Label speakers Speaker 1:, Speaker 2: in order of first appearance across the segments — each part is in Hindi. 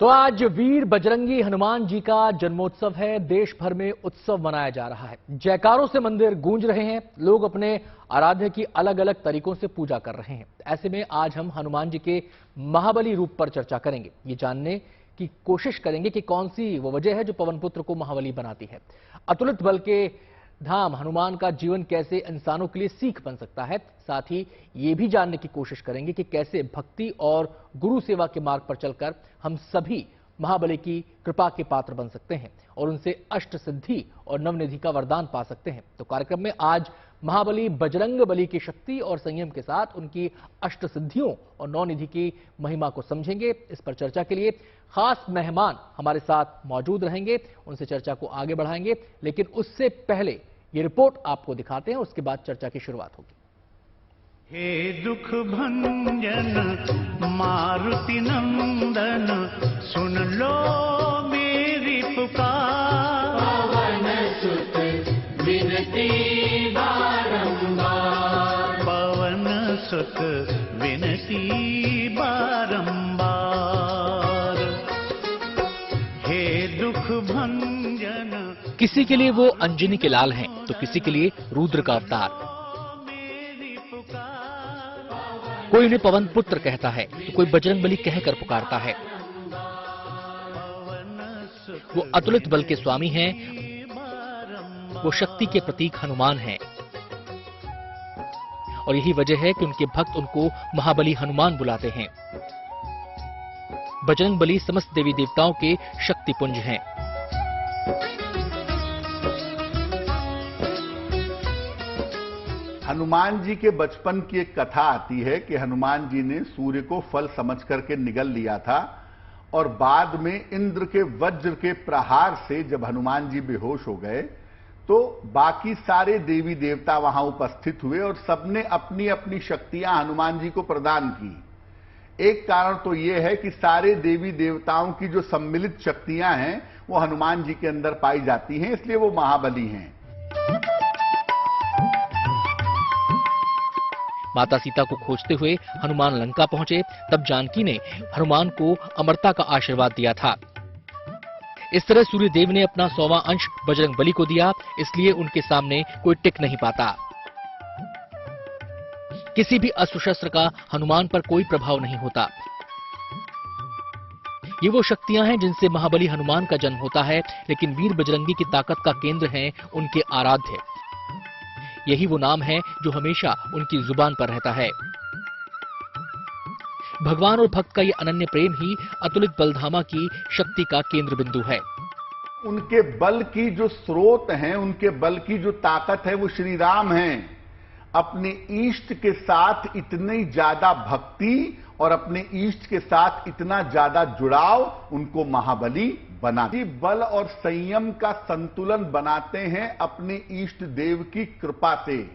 Speaker 1: तो आज वीर बजरंगी हनुमान जी का जन्मोत्सव है। देश भर में उत्सव मनाया जा रहा है। जयकारों से मंदिर गूंज रहे हैं। लोग अपने आराध्य की अलग अलग तरीकों से पूजा कर रहे हैं। ऐसे में आज हम हनुमान जी के महाबली रूप पर चर्चा करेंगे। ये जानने की कोशिश करेंगे कि कौन सी वो वजह है जो पवन पुत्र को महाबली बनाती है। अतुलित बल के धाम हनुमान का जीवन कैसे इंसानों के लिए सीख बन सकता है। साथ ही ये भी जानने की कोशिश करेंगे कि कैसे भक्ति और गुरु सेवा के मार्ग पर चलकर हम सभी महाबली की कृपा के पात्र बन सकते हैं और उनसे अष्ट सिद्धि और नवनिधि का वरदान पा सकते हैं। तो कार्यक्रम में आज महाबली बजरंग बली की शक्ति और संयम के साथ उनकी अष्ट सिद्धियों और नवनिधि की महिमा को समझेंगे। इस पर चर्चा के लिए खास मेहमान हमारे साथ मौजूद रहेंगे। उनसे चर्चा को आगे बढ़ाएंगे, लेकिन उससे पहले ये रिपोर्ट आपको दिखाते हैं, उसके बाद चर्चा की शुरुआत होगी।
Speaker 2: हे दुख भंजन मारुति नंदन, सुन लो मेरी पुकार।
Speaker 3: पवन सुत विनती बारंबार,
Speaker 2: पवन सुत विनती बारंबार। हे दुख भंजन।
Speaker 1: किसी के लिए वो अंजनी के लाल हैं, तो किसी के लिए रुद्र का अवतार। कोई उन्हें पवन पुत्र कहता है तो कोई बजरंग बली कहकर पुकारता है। वो अतुलित बल के स्वामी हैं, वो शक्ति के प्रतीक हनुमान हैं और यही वजह है कि उनके भक्त उनको महाबली हनुमान बुलाते हैं। बजरंग बली समस्त देवी देवताओं के शक्तिपुंज हैं।
Speaker 4: हनुमान जी के बचपन की एक कथा आती है कि हनुमान जी ने सूर्य को फल समझ करके निगल लिया था और बाद में इंद्र के वज्र के प्रहार से जब हनुमान जी बेहोश हो गए तो बाकी सारे देवी देवता वहां उपस्थित हुए और सबने अपनी अपनी शक्तियां हनुमान जी को प्रदान की। एक कारण तो यह है कि सारे देवी देवताओं की जो सम्मिलित शक्तियां हैं वो हनुमान जी के अंदर पाई जाती हैं, इसलिए वो महाबली हैं।
Speaker 1: माता सीता को खोजते हुए हनुमान लंका पहुंचे, तब जानकी ने हनुमान को अमरता का आशीर्वाद दिया था। इस तरह सूर्य देव ने अपना 100वां अंश बजरंग बली को दिया, इसलिए उनके सामने कोई टिक नहीं पाता। किसी भी अस्त्र शस्त्र का हनुमान पर कोई प्रभाव नहीं होता। ये वो शक्तियां हैं जिनसे महाबली हनुमान का जन्म होता है, लेकिन वीर बजरंगी की ताकत का केंद्र हैं उनके आराध्य। यही वो नाम है जो हमेशा उनकी जुबान पर रहता है। भगवान और भक्त का ये अनन्य प्रेम ही अतुलित बलधामा की शक्ति का केंद्र बिंदु है।
Speaker 4: उनके बल की जो स्रोत हैं, उनके बल की जो ताकत है वो श्री राम हैं। अपने इष्ट के साथ इतनी ज्यादा भक्ति और अपने इष्ट के साथ इतना ज्यादा जुड़ाव उनको महाबली बनाती। बल और संयम का संतुलन बनाते हैं अपने इष्ट देव की कृपा से।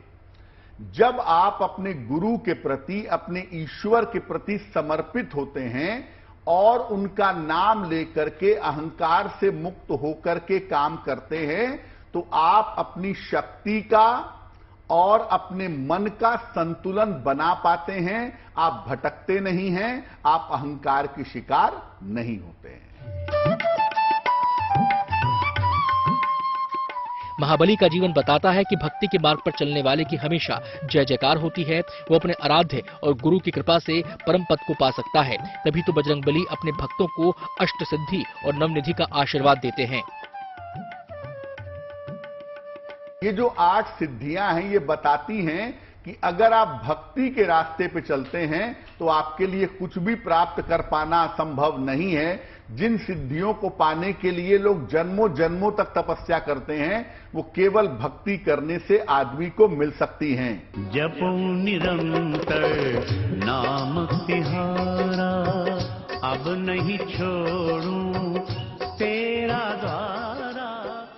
Speaker 4: जब आप अपने गुरु के प्रति, अपने ईश्वर के प्रति समर्पित होते हैं और उनका नाम लेकर के अहंकार से मुक्त होकर के काम करते हैं, तो आप अपनी शक्ति का और अपने मन का संतुलन बना पाते हैं। आप भटकते नहीं हैं, आप अहंकार के शिकार नहीं होते हैं।
Speaker 1: महाबली का जीवन बताता है कि भक्ति के मार्ग पर चलने वाले की हमेशा जय जयकार होती है। वो अपने आराध्य और गुरु की कृपा से परम पद को पा सकता है। तभी तो बजरंग बली अपने भक्तों को अष्ट सिद्धि और नवनिधि का आशीर्वाद देते हैं।
Speaker 4: ये जो 8 सिद्धियां हैं ये बताती हैं कि अगर आप भक्ति के रास्ते पे चलते हैं तो आपके लिए कुछ भी प्राप्त कर पाना असंभव नहीं है। जिन सिद्धियों को पाने के लिए लोग जन्मों जन्मों तक तपस्या करते हैं, वो केवल भक्ति करने से आदमी को मिल सकती हैं।
Speaker 2: जपो निरंतर नाम तिहारा, अब नहीं छोड़ूं तेरा द्वारा।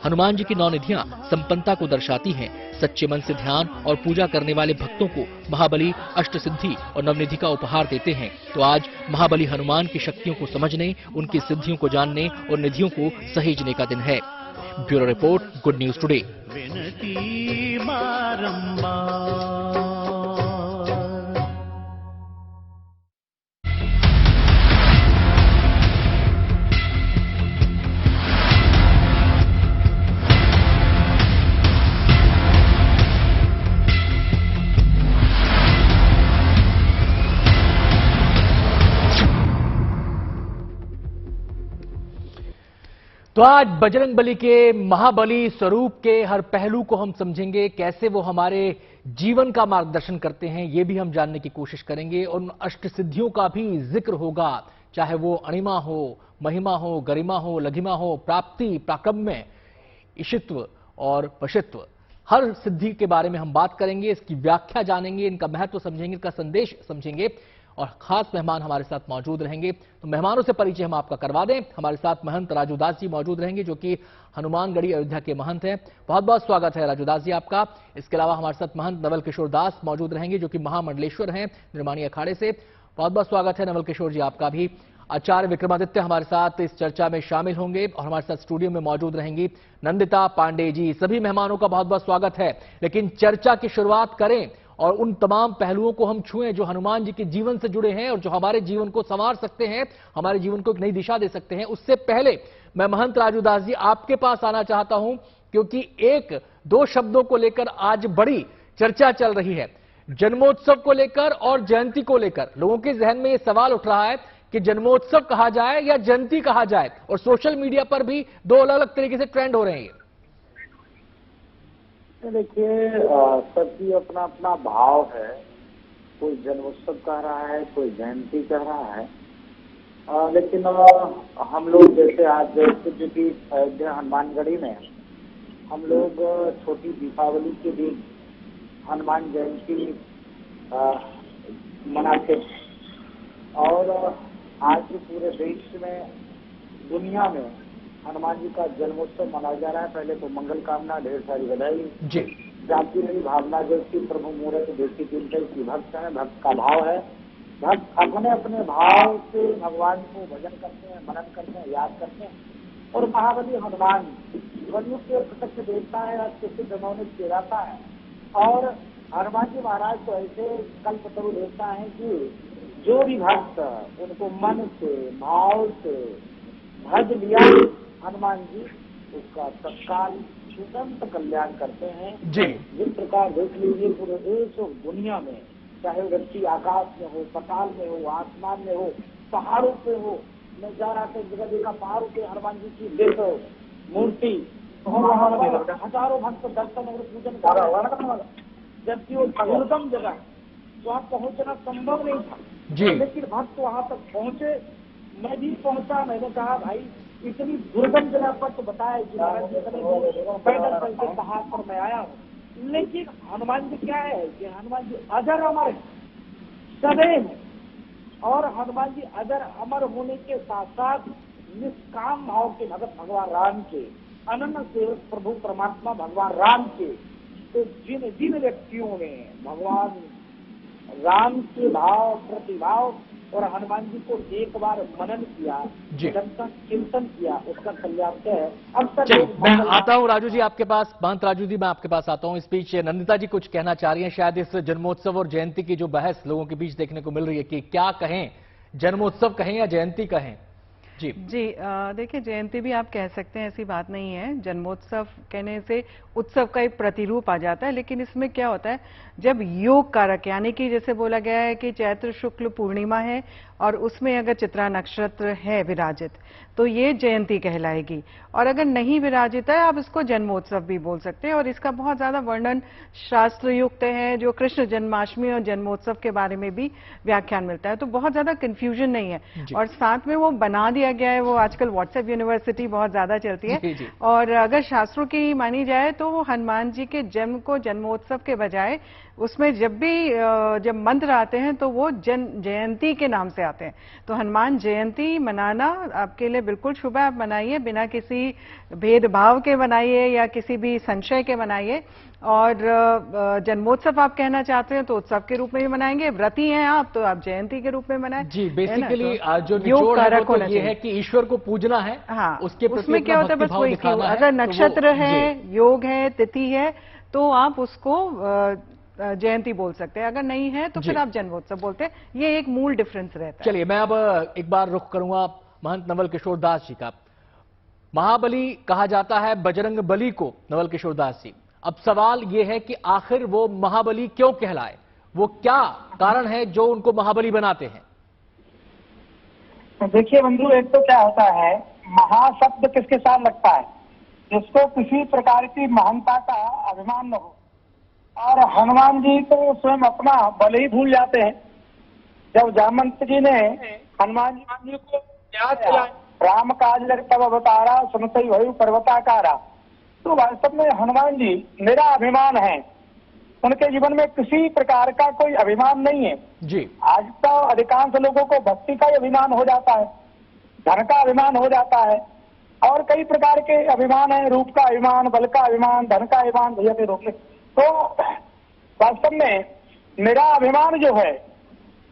Speaker 1: हनुमान जी की 9 निधियां संपन्नता को दर्शाती हैं। सच्चे मन से ध्यान और पूजा करने वाले भक्तों को महाबली अष्ट सिद्धि और नवनिधि का उपहार देते हैं। तो आज महाबली हनुमान की शक्तियों को समझने, उनकी सिद्धियों को जानने और निधियों को सहेजने का दिन है। Bureau report, good news today.
Speaker 2: विनती बारंबार।
Speaker 1: तो आज बजरंगबली के महाबली स्वरूप के हर पहलू को हम समझेंगे, कैसे वो हमारे जीवन का मार्गदर्शन करते हैं ये भी हम जानने की कोशिश करेंगे, और उन अष्ट सिद्धियों का भी जिक्र होगा, चाहे वो अणिमा हो, महिमा हो, गरिमा हो, लघिमा हो, प्राप्ति, प्राकम्य, ईशित्व और वशित्व, हर सिद्धि के बारे में हम बात करेंगे, इसकी व्याख्या जानेंगे, इनका महत्व समझेंगे, इनका संदेश समझेंगे, और खास मेहमान हमारे साथ मौजूद रहेंगे। तो मेहमानों से परिचय हम आपका करवा दें। हमारे साथ महंत राजूदास जी मौजूद रहेंगे, जो कि हनुमानगढ़ी अयोध्या के महंत हैं। बहुत बहुत स्वागत है राजूदास जी आपका। इसके अलावा हमारे साथ महंत नवल किशोर दास मौजूद रहेंगे, जो कि महामंडलेश्वर हैं निर्माणी अखाड़े से। बहुत बहुत स्वागत है नवल किशोर जी आपका भी। आचार्य विक्रमादित्य हमारे साथ इस चर्चा में शामिल होंगे, और हमारे साथ स्टूडियो में मौजूद रहेंगी नंदिता पांडे जी। सभी मेहमानों का बहुत बहुत स्वागत है। लेकिन चर्चा की शुरुआत करें और उन तमाम पहलुओं को हम छुएं जो हनुमान जी के जीवन से जुड़े हैं और जो हमारे जीवन को संवार सकते हैं, हमारे जीवन को एक नई दिशा दे सकते हैं। उससे पहले मैं महंत राजूदास जी आपके पास आना चाहता हूं, क्योंकि एक दो शब्दों को लेकर आज बड़ी चर्चा चल रही है, जन्मोत्सव को लेकर और जयंती को लेकर। लोगों के जहन में यह सवाल उठ रहा है कि जन्मोत्सव कहा जाए या जयंती कहा जाए, और सोशल मीडिया पर भी दो अलग अलग तरीके से ट्रेंड हो रहे हैं।
Speaker 5: देखिए, सबकी अपना अपना भाव है। कोई जन्मोत्सव कह रहा है, कोई जयंती कह रहा है, लेकिन हम लोग जैसे आज जो कि अयोध्या हनुमानगढ़ी में हम लोग छोटी दीपावली के दिन हनुमान जयंती मनाते हैं, और आज पूरे देश में, दुनिया में हनुमान जी का जन्मोत्सव मनाया जा रहा है। पहले तो मंगल कामना, ढेर सारी बधाई
Speaker 1: जी।
Speaker 5: जाती रही भावना जैसी प्रभु मूर्त देखी चिंतन की भक्त है, भक्त का भाव है। भक्त अपने अपने भाव से भगवान को भजन करते हैं, मनन करते हैं, याद करते हैं। और महाबली हनुमान कलयुग के प्रत्यक्ष देवता है, अत्यंत जनौने चेराता है। और हनुमान जी महाराज तो ऐसे कल्पतरु देवता है कि जो भी भक्त उनको मन से, भाव से भज लिया हनुमान जी, उसका तत्काल तुरंत कल्याण करते हैं
Speaker 1: जी।
Speaker 5: जिस प्रकार देख लीजिए पूरे देश और दुनिया में, चाहे व्यक्ति आकाश में हो, पताल में हो, आसमान में हो, पहाड़ों पे हो। मैं जा रहा था, जगह देखा पहाड़ों पे हनुमान जी की देखो मूर्ति, हजारों भक्त दर्शन और पूजन कर रहे, जबकि वो दुर्गम जगह वहाँ पहुँचना संभव नहीं था
Speaker 1: जी।
Speaker 5: लेकिन भक्त वहाँ तक पहुँचे। मैं भी पहुंचा, मैंने कहा भाई इतनी दुर्गम जगह पर तो बताया कि महाराज जी पैदल चल के पहाड़ पर मैं आया हूँ। लेकिन हनुमान जी क्या है कि हनुमान जी अजर अमर है, सदैव है। और हनुमान जी अजर अमर होने के साथ साथ निष्काम भाव के भगत भगवान राम के, अनन्य सेवक प्रभु परमात्मा भगवान राम के। तो जिन जिन व्यक्तियों ने भगवान राम के भाव, प्रतिभाव और हनुमान जी को एक बार मनन किया, चिंतन किया, उसका कल्याण है। अब तक
Speaker 1: मैं आता हूं राजू जी आपके पास, महंत राजू जी मैं आपके पास आता हूं। इस बीच नंदिता जी कुछ कहना चाह रही हैं, शायद इस जन्मोत्सव और जयंती की जो बहस लोगों के बीच देखने को मिल रही है कि क्या कहें, जन्मोत्सव कहें या जयंती कहें। जी
Speaker 6: देखिए, जयंती भी आप कह सकते हैं, ऐसी बात नहीं है। जन्मोत्सव कहने से उत्सव का एक प्रतिरूप आ जाता है, लेकिन इसमें क्या होता है, जब योग कारक, यानी कि जैसे बोला गया है कि चैत्र शुक्ल पूर्णिमा है और उसमें अगर चित्रा नक्षत्र है विराजित, तो ये जयंती कहलाएगी। और अगर नहीं विराजित है, आप इसको जन्मोत्सव भी बोल सकते हैं। और इसका बहुत ज्यादा वर्णन शास्त्र युक्त है, जो कृष्ण जन्माष्टमी और जन्मोत्सव के बारे में भी व्याख्यान मिलता है, तो बहुत ज्यादा कंफ्यूजन नहीं है। और साथ में वो बना दिया गया है, वो आजकल व्हाट्सएप यूनिवर्सिटी बहुत ज्यादा चलती है। और अगर शास्त्रों की मानी जाए तो वो हनुमान जी के जन्म को जन्मोत्सव के बजाय उसमें जब मंत्र आते हैं तो वो जयंती के नाम से आते हैं। तो हनुमान जयंती मनाना आपके लिए बिल्कुल शुभ है, आप मनाइए, बिना किसी भेदभाव के मनाइए या किसी भी संशय के मनाइए। और जन्मोत्सव आप कहना चाहते हैं तो उत्सव के रूप में भी मनाएंगे, व्रती हैं आप तो आप जयंती के रूप में मनाएं।
Speaker 1: जी, बेसिकली जो निचोड़ है वो तो ये है कि ईश्वर को पूजना है।
Speaker 6: हाँ,
Speaker 1: उसके
Speaker 6: उसमें क्या होता है, बस वही, अगर नक्षत्र है, योग है, तिथि है, तो आप उसको जयंती बोल सकते हैं। अगर नहीं है तो फिर आप जन्मोत्सव बोलते हैं। ये एक मूल डिफरेंस रहता है।
Speaker 1: चलिए, मैं अब एक बार रुख करूंगा महंत नवल किशोर दास जी का। महाबली कहा जाता है बजरंग बली को, नवल किशोर दास जी। अब सवाल यह है कि आखिर वो महाबली क्यों कहलाए, वो क्या कारण है जो उनको महाबली बनाते हैं?
Speaker 7: देखिए बंधु, एक तो क्या होता है,
Speaker 5: महाशब्द किसके साथ लगता है? जिसको किसी प्रकार की महानता का अभिमान न हो। और हनुमान जी तो स्वयं अपना बल ही भूल जाते हैं। जब जामवंत जी ने हनुमान जी को याद दिलाया, राम काज लग तब अवतारा सुनते भयु पर्वताकारा, तो वास्तव में हनुमान जी मेरा अभिमान है। उनके जीवन में किसी प्रकार का कोई अभिमान नहीं है
Speaker 1: जी।
Speaker 5: आज तो अधिकांश लोगों को भक्ति का ही अभिमान हो जाता है, धन का अभिमान हो जाता है, और कई प्रकार के अभिमान है, रूप का अभिमान, बल का अभिमान, धन का अभिमान, भैया के रूप में। तो वास्तव में मेरा अभिमान जो है,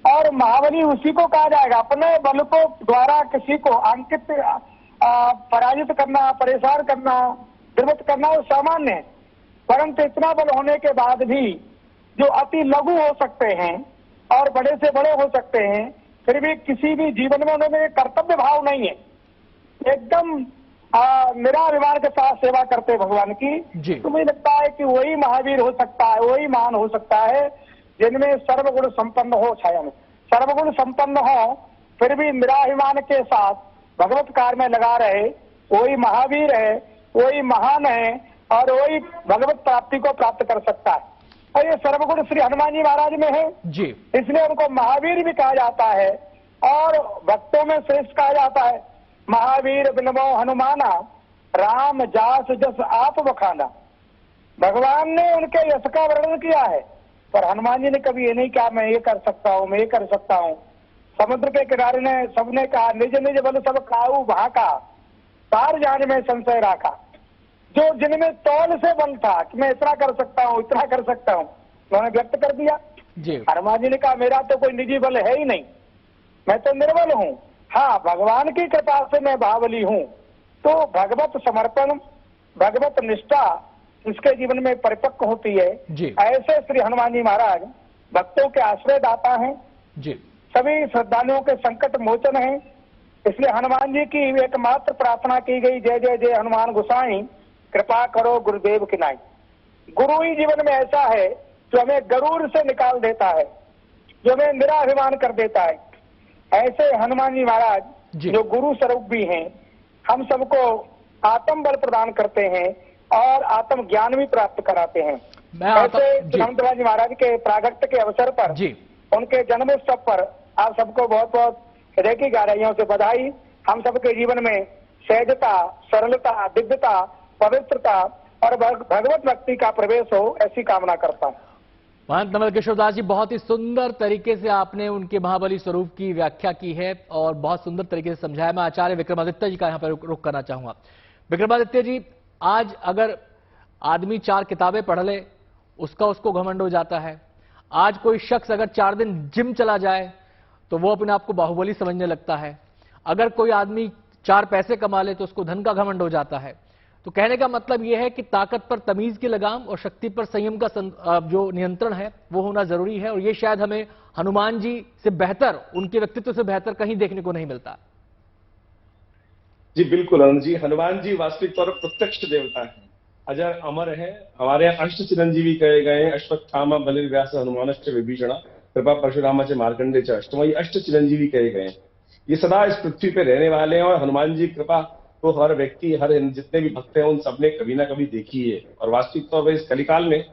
Speaker 5: और महाबली उसी को कहा जाएगा। अपने बल को द्वारा किसी को अंकित पराजित करना, परेशान करना, दुर्मत करना वो सामान्य है, परंतु इतना बल होने के बाद भी जो अति लघु हो सकते हैं और बड़े से बड़े हो सकते हैं, फिर भी किसी भी जीवन में उन्होंने कर्तव्य भाव नहीं है, एकदम मेरा अभिमान के साथ सेवा करते भगवान की। तो मुझे लगता है कि वही महावीर हो सकता है, वही महान हो सकता है जिनमें सर्वगुण संपन्न हो, छाया में सर्वगुण संपन्न हो, फिर भी निराभिमान के साथ भगवत कार्य में लगा रहे, वही महावीर है, वही महान है, और वही भगवत प्राप्ति को प्राप्त कर सकता है। और ये सर्वगुण श्री हनुमान जी महाराज में है जी, इसलिए उनको महावीर भी कहा जाता है और भक्तों में श्रेष्ठ कहा जाता है। महावीर बिनमो हनुमाना, राम जास जस आप बखाना। भगवान ने उनके यश का वर्णन किया है, पर हनुमान जी ने कभी ये नहीं कहा मैं ये कर सकता हूँ, मैं ये कर सकता हूँ। समुद्र के किनारे ने सबने कहा निज निज बल सब खाऊ भाका, पार जाने में संशय राखा। जो जिनमें तौल से बल था कि मैं इतना कर सकता हूँ, इतना कर सकता हूँ, उन्होंने व्यक्त कर दिया। हनुमान जी ने कहा मेरा तो कोई निजी बल है ही नहीं, मैं तो निर्बल हूँ। हाँ, भगवान की कृपा से मैं बाहुबली हूँ। तो भगवत समर्पण, भगवत निष्ठा इसके जीवन में परिपक्व होती है। ऐसे श्री हनुमान जी महाराज भक्तों के आश्रय दाता हैं, सभी श्रद्धालुओं के संकट मोचन हैं। इसलिए हनुमान जी की एकमात्र प्रार्थना की गई, जय जय जय हनुमान गोसाई, कृपा करो गुरुदेव की नाई। गुरु ही जीवन में ऐसा है जो हमें गरूर से निकाल देता है, जो हमें निराभिमान कर देता है। ऐसे हनुमान जी महाराज जो गुरु स्वरूप भी हैं, हम सबको आत्म बल प्रदान करते हैं और आत्म ज्ञान भी प्राप्त कराते हैं। ऐसे हनुमान जी महाराज के प्रागट्य के अवसर पर, उनके जन्मोत्सव पर आप सबको बहुत बहुत हृदय की गहराइयों से बधाई। हम सबके जीवन में सहजता, सरलता, दिव्यता, पवित्रता और भगवत भक्ति का प्रवेश हो, ऐसी कामना करता हूँ।
Speaker 1: महंत नवल किशोर दास जी, बहुत ही सुंदर तरीके से आपने उनके महाबली स्वरूप की व्याख्या की है और बहुत सुंदर तरीके से समझाया। मैं आचार्य विक्रमादित्य जी का यहाँ पर रुख करना चाहूंगा। विक्रमादित्य जी, आज अगर आदमी 4 किताबें पढ़ ले उसको घमंड हो जाता है। आज कोई शख्स अगर 4 दिन जिम चला जाए तो वो अपने आप को बाहुबली समझने लगता है। अगर कोई आदमी 4 पैसे कमा ले तो उसको धन का घमंड हो जाता है। तो कहने का मतलब यह है कि ताकत पर तमीज की लगाम और शक्ति पर संयम का जो नियंत्रण है वो होना जरूरी है, और ये शायद हमें हनुमान जी से बेहतर, उनके व्यक्तित्व से बेहतर कहीं देखने को नहीं मिलता।
Speaker 7: जी बिल्कुल अनंत जी, हनुमान जी वास्तविक तौर पर प्रत्यक्ष देवता है, अजर अमर है। हमारे यहाँ अष्ट चिरंजीवी कहे गए, अश्वत्थामा बलिर्व्यास हनुमानश्च विभीषण कृपा परशुराम च मार्कंडे च अष्टम, ये अष्ट चिरंजीवी कहे गए। ये सदा इस पृथ्वी पे रहने वाले हैं, और हनुमान जी कृपा तो हर व्यक्ति, हर जितने भी भक्त हैं उन सबने कभी ना कभी देखी है। और वास्तविक तौर पर इस कलिकाल में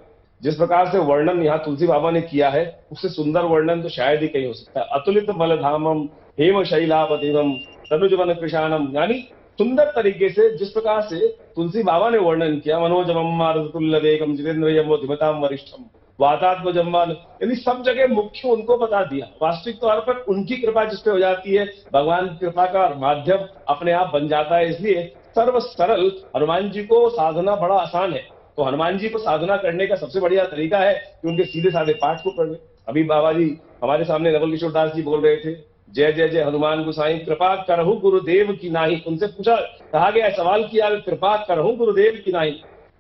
Speaker 7: जिस प्रकार से वर्णन यहाँ तुलसी बाबा ने किया है, उससे सुंदर वर्णन तो शायद ही कहीं हो सकता है। अतुलित बलधामम हेम शैलापतिमम तनुजवन कृशानम, यानी सुंदर तरीके से जिस प्रकार से तुलसी बाबा ने वर्णन किया, मनोजमम मारुतुल्य वेगम जितेंद्रियम धीमताम वरिष्ठम वातात्म जम्मान, यानी सब जगह मुख्य उनको बता दिया। वास्तविक तौर पर उनकी कृपा जिसपे हो जाती है, भगवान की कृपा का माध्यम अपने आप बन जाता है। इसलिए सर्व सरल हनुमान जी को साधना बड़ा आसान है। तो हनुमान जी को साधना करने का सबसे बढ़िया तरीका है कि उनके सीधे साधे पाठ को पढ़ ले। अभी बाबा जी हमारे सामने नवल किशोर दास जी बोल रहे थे, जय जय जय हनुमान गोसाई कृपा करहु गुरुदेव की नाही। उनसे पूछा, कहा गया, सवाल किया, कृपा करहु गुरुदेव की नाही।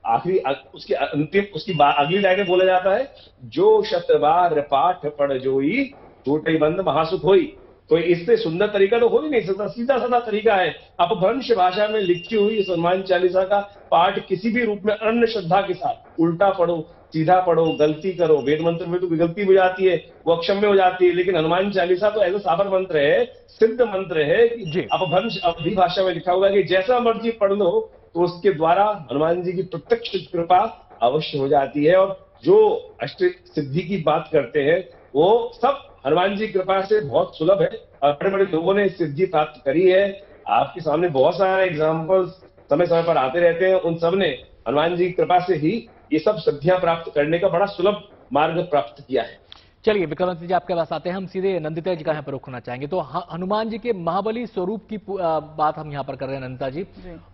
Speaker 7: आखिरी उसकी अंतिम उसकी अगली लाइन में बोला जाता है, जो शतबार पाठ पढ़ जोई छोटे बंद महासुख होई। तो इससे सुंदर तरीका तो हो ही नहीं सकता, सीधा साधा तरीका है। अपभ्रंश भाषा में लिखी हुई इस हनुमान चालीसा का पाठ किसी भी रूप में अन्य श्रद्धा के साथ उल्टा पढ़ो, सीधा पढ़ो, गलती करो। वेद मंत्र में तो गलती हो जाती है, वो अक्षम्य हो जाती है, लेकिन हनुमान चालीसा तो ऐसा साबर मंत्र है, सिद्ध मंत्र है कि अपभ्रंश अवधि भाषा में लिखा हुआ है कि जैसा मर्जी पढ़ लो तो उसके द्वारा हनुमान जी की प्रत्यक्ष कृपा अवश्य हो जाती है। और जो अष्ट सिद्धि की बात करते हैं वो सब हनुमान जी की कृपा से बहुत सुलभ है और बड़े बड़े लोगों ने सिद्धि प्राप्त करी है। आपके सामने बहुत सारे एग्जाम्पल्स समय समय पर आते रहते हैं, उन सब ने हनुमान जी की कृपा से ही ये सब सिद्धियां प्राप्त करने का बड़ा सुलभ मार्ग प्राप्त किया है।
Speaker 1: चलिए विक्रमादित्य जी आपके पास आते हैं, हम सीधे नंदिता जी का यहाँ पर रुख होना चाहेंगे। तो हनुमान जी के महाबली स्वरूप की बात हम यहाँ पर कर रहे हैं नंदिता जी।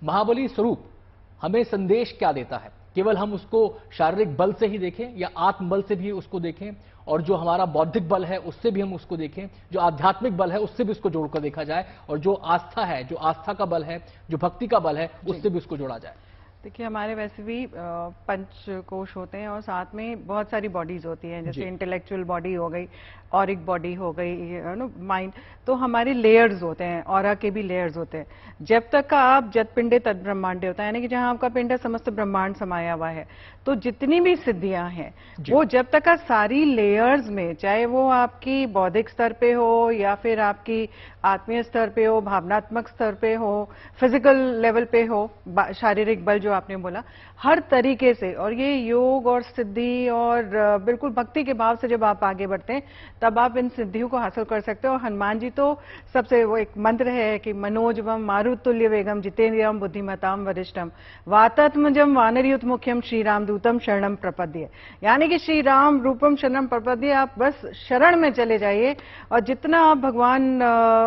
Speaker 1: महाबली स्वरूप हमें संदेश क्या देता है? केवल हम उसको शारीरिक बल से ही देखें या आत्म बल से भी उसको देखें, और जो हमारा बौद्धिक बल है उससे भी हम उसको देखें, जो आध्यात्मिक बल है उससे भी उसको जोड़कर देखा जाए, और जो आस्था है, जो आस्था का बल है, जो भक्ति का बल है, उससे भी उसको जोड़ा जाए?
Speaker 6: देखिए हमारे वैसे भी पंच कोश होते हैं और साथ में बहुत सारी बॉडीज होती हैं, जैसे इंटेलेक्चुअल बॉडी हो गई, ऑरिक बॉडी हो गई, माइंड। तो हमारे लेयर्स होते हैं, ऑरा के भी लेयर्स होते हैं। जब तक का आप जत पिंडे तद ब्रह्मांडे होता है, यानी कि जहां आपका पिंड है समस्त ब्रह्मांड समाया हुआ है। तो जितनी भी सिद्धियां हैं वो जब तक का सारी लेयर्स में, चाहे वो आपकी बौद्धिक स्तर पे हो या फिर आपकी आत्मीय स्तर पे हो, भावनात्मक स्तर पे हो, फिजिकल लेवल पे हो, शारीरिक बल जो आपने बोला, हर तरीके से। और ये योग और सिद्धि और बिल्कुल भक्ति के भाव से जब आप आगे बढ़ते हैं तब आप इन सिद्धियों को हासिल कर सकते हो। और हनुमान जी तो सबसे, वो एक मंत्र है कि मनोजवम मारुतुल्य वेगम जितेंद्रियम बुद्धिमताम वरिष्ठम वातात्मजम वानरयुत मुख्यम श्री राम दूतम शरणम प्रपद्ये। यानी कि श्री राम रूपम शरणम प्रपद्ये, आप बस शरण में चले जाइए और जितना आप भगवान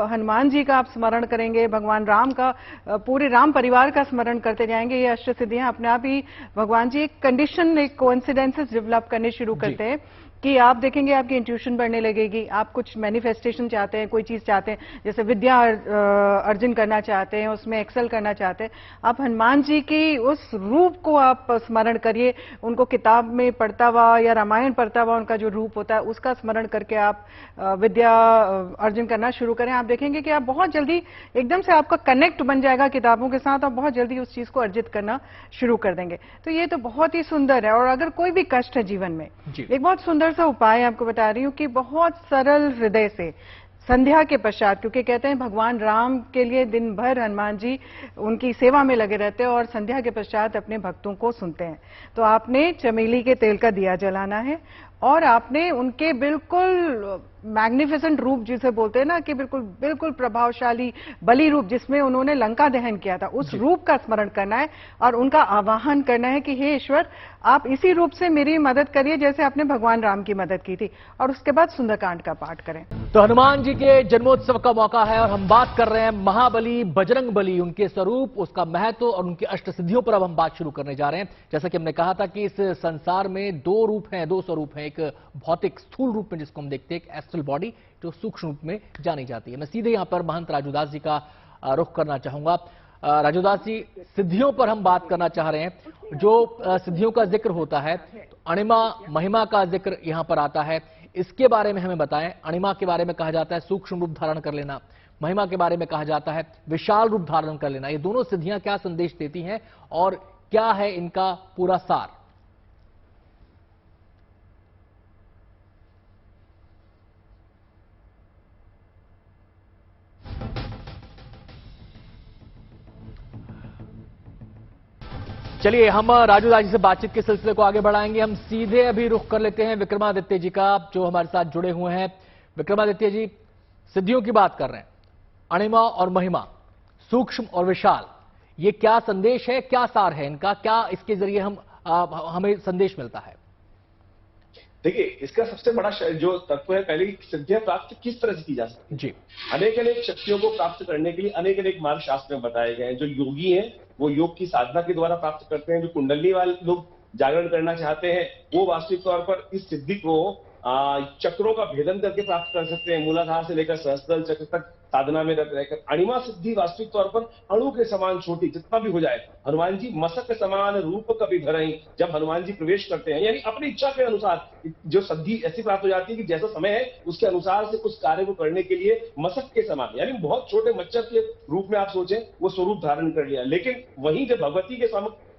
Speaker 6: हनुमान जी का आप स्मरण करेंगे, भगवान राम का, पूरे राम परिवार का स्मरण करते जाएंगे, ये अष्ट सिद्धियां अपने आप ही भगवान जी एक कंडीशन, एक कोइंसिडेंसेस डेवलप करने शुरू करते हैं कि आप देखेंगे आपकी इंट्यूशन बढ़ने लगेगी। आप कुछ मैनिफेस्टेशन चाहते हैं, कोई चीज चाहते हैं, जैसे विद्या अर्जन करना चाहते हैं, उसमें एक्सेल करना चाहते हैं, आप हनुमान जी की उस रूप को आप स्मरण करिए। उनको किताब में पढ़ता हुआ या रामायण पढ़ता हुआ उनका जो रूप होता है उसका स्मरण करके आप विद्या अर्जन करना शुरू करें। आप देखेंगे कि आप बहुत जल्दी एकदम से आपका कनेक्ट बन जाएगा किताबों के साथ, आप बहुत जल्दी उस चीज को अर्जित करना शुरू कर देंगे। तो ये तो बहुत ही सुंदर है। और अगर कोई भी कष्ट है जीवन में, एक बहुत सुंदर सा उपाय आपको बता रही हूं कि बहुत सरल हृदय से संध्या के पश्चात, क्योंकि कहते हैं भगवान राम के लिए दिन भर हनुमान जी उनकी सेवा में लगे रहते हैं और संध्या के पश्चात अपने भक्तों को सुनते हैं। तो आपने चमेली के तेल का दिया जलाना है और आपने उनके बिल्कुल मैग्निफिसेंट रूप जिसे बोलते हैं ना, कि बिल्कुल बिल्कुल प्रभावशाली बलि रूप जिसमें उन्होंने लंका दहन किया था, उस रूप का स्मरण करना है और उनका आवाहन करना है कि हे ईश्वर, आप इसी रूप से मेरी मदद करिए जैसे आपने भगवान राम की मदद की थी। और उसके बाद सुंदरकांड का पाठ करें।
Speaker 1: तो हनुमान जी के जन्मोत्सव का मौका है और हम बात कर रहे हैं महाबली बजरंग बली, उनके स्वरूप, उसका महत्व और उनकी अष्ट सिद्धियों पर अब हम बात शुरू करने जा रहे हैं। जैसा कि हमने कहा था कि इस संसार में दो रूप हैं, दो स्वरूप हैं, एक भौतिक स्थूल रूप में जिसको हम देखते हैं, एक एस्ट्रल बॉडी जो सूक्ष्म रूप में जानी जाती है। मैं सीधे यहां पर महंत राजूदास जी का रुख करना चाहूंगा। राजूदास जी, सिद्धियों पर हम बात करना चाह रहे हैं। जो सिद्धियों का जिक्र होता है तो अणिमा महिमा का जिक्र यहां पर आता है, इसके बारे में हमें बताएं। अणिमा के बारे में कहा जाता है सूक्ष्म रूप धारण कर लेना, महिमा के बारे में कहा जाता है विशाल रूप धारण कर लेना। ये दोनों सिद्धियां क्या संदेश देती हैं और क्या है इनका पूरा सार? चलिए हम राजूदास जी से बातचीत के सिलसिले को आगे बढ़ाएंगे। हम सीधे अभी रुख कर लेते हैं विक्रमादित्य जी का, जो हमारे साथ जुड़े हुए हैं। विक्रमादित्य जी, सिद्धियों की बात कर रहे हैं, अणिमा और महिमा, सूक्ष्म और विशाल, ये क्या संदेश है, क्या सार है इनका, क्या इसके जरिए हमें संदेश मिलता है?
Speaker 7: देखिए, इसका सबसे बड़ा जो तत्व है, पहले सिद्धियां प्राप्त किस तरह से की जा सकती है
Speaker 1: जी।
Speaker 7: अनेक अनेक शक्तियों को प्राप्त करने के लिए अनेक अनेक मार्ग शास्त्र में बताए गए हैं। जो योगी हैं वो योग की साधना के द्वारा प्राप्त करते हैं। जो कुंडली वाले लोग जागरण करना चाहते हैं वो वास्तविक तौर पर इस सिद्धि को चक्रों का भेदन करके प्राप्त कर सकते हैं। मूलाधार से लेकर सहस्त्रदल चक्र तक साधना में रहकर। अणिमा सिद्धि वास्तविक तौर पर अणु के समान छोटी, जितना भी हो जाए। हनुमान जी मसक समान रूप कभी धरई, जब हनुमान जी प्रवेश करते हैं, यानी अपनी इच्छा के अनुसार जो सिद्धि ऐसी प्राप्त हो जाती है कि जैसा समय है उसके अनुसार से उस कार्य को करने के लिए मसक के समान, यानी बहुत छोटे मच्छर के रूप में आप सोचें, वो स्वरूप धारण कर लिया। लेकिन वहीं जब भगवती के